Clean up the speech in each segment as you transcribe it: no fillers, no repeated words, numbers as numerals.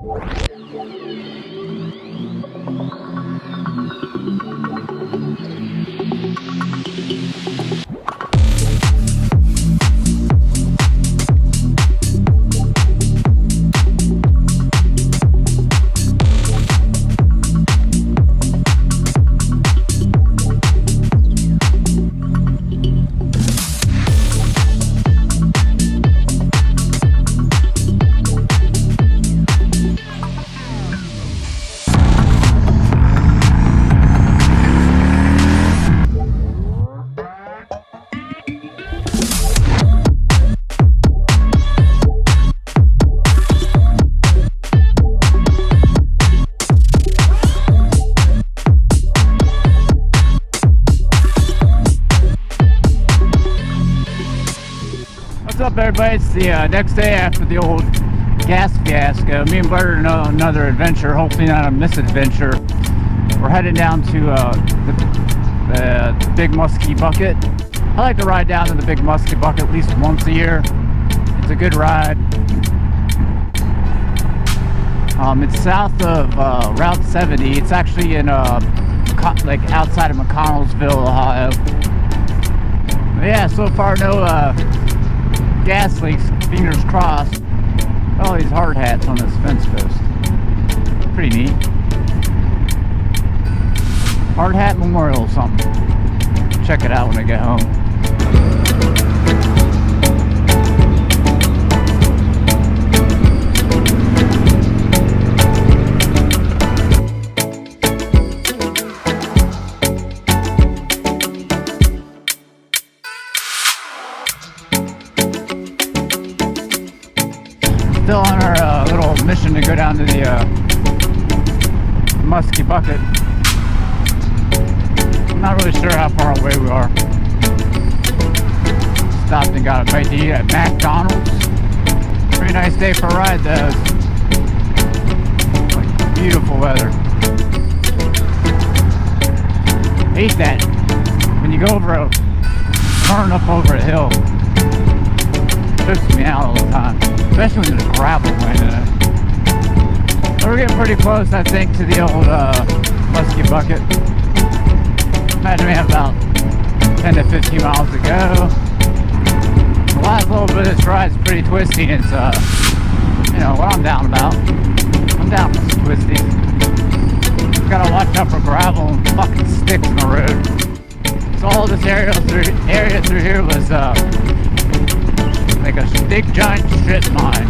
What's up, everybody? It's the next day after the old gas fiasco. Me and Bert are on another adventure, hopefully not a misadventure. We're headed down to the Big Musky Bucket. I like to ride down to the Big Musky Bucket at least once a year. It's a good ride. It's south of Route 70. It's actually in like outside of McConnelsville, Ohio. But yeah, so far no gas leaks, fingers crossed. All these hard hats on this fence post. Pretty neat. Hard hat memorial or something. Check it out when I get home. Still on our little mission to go down to the Musky Bucket. I'm not really sure how far away we are. Stopped and got a bite to eat at McDonald's. Pretty nice day for a ride though. Like beautiful weather. Hate that when you go over a turn up over a hill. Trips me out all the time. Especially when there's gravel laying in it. So we're getting pretty close, I think, to the old Musky Bucket. Imagine we have about 10 to 15 miles to go. The last little bit of this ride is pretty twisty, and it's, you know, what I'm down about. I'm down for some twisties. Gotta watch out for gravel and fucking sticks in the road. So all this area through here was, like a big giant strip mine.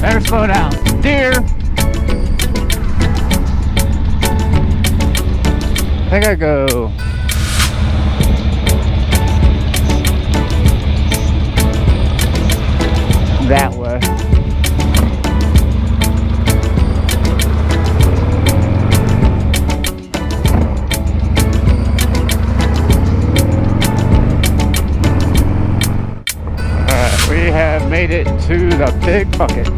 Better slow down. Deer! I think I go that way. Alright, we have made it to the Big Bucket.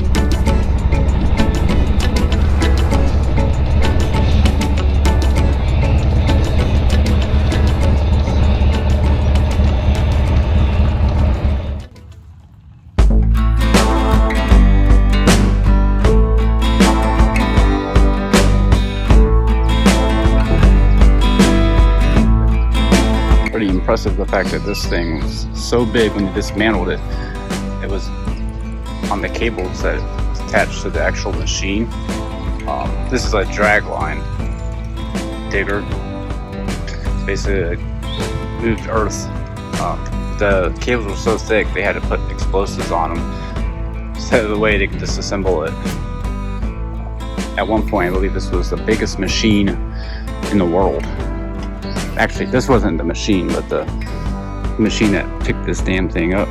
Impressive the fact that this thing was so big when you dismantled it. It was on the cables that was attached to the actual machine. This is a drag line digger. It's basically moved earth. The cables were so thick they had to put explosives on them instead of the way to disassemble it. At one point, I believe this was the biggest machine in the world. Actually, this wasn't the machine, but the machine that picked this damn thing up.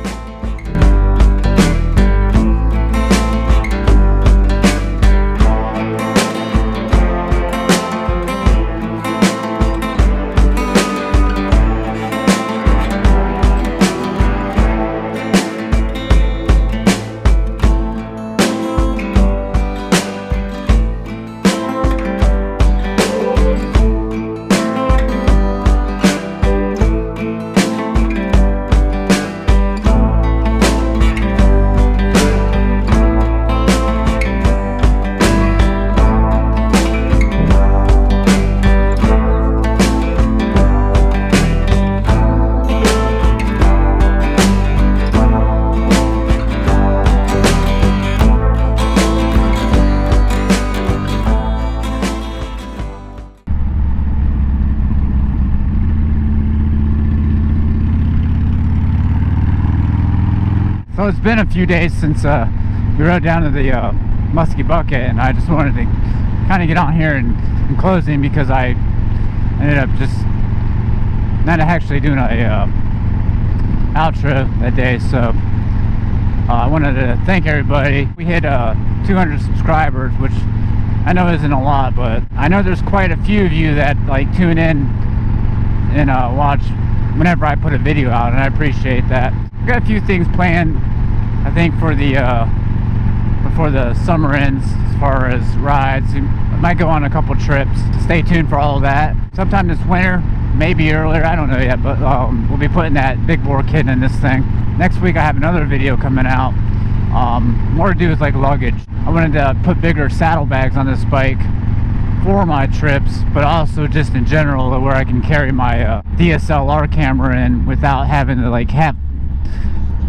it's been a few days since we rode down to the Musky Bucket, and I just wanted to kind of get on here in closing because I ended up just not actually doing a outro that day. So I wanted to thank everybody. We hit 200 subscribers, which I know isn't a lot, but I know there's quite a few of you that like tune in and watch whenever I put a video out, and I appreciate that. I've got a few things planned, I think, for the before the summer ends, as far as rides. I might go on a couple trips. Stay tuned for all of that. Sometime this winter, maybe earlier, I don't know yet, but we'll be putting that big bore kit in this thing. Next week I have another video coming out, more to do with like luggage. I wanted to put bigger saddlebags on this bike for my trips, but also just in general where I can carry my DSLR camera in without having to like have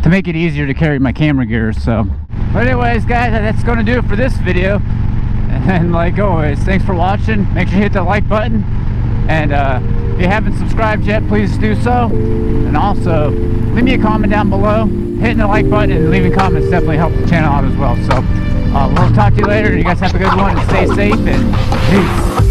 to make it easier to carry my camera gear. So, but anyways, guys, that's going to do it for this video. And like always, thanks for watching. Make sure you hit the like button, and if you haven't subscribed yet, please do so. And also leave me a comment down below. Hitting the like button and leaving comments definitely helps the channel out as well. So we'll talk to you later. You guys have a good one and stay safe, and peace.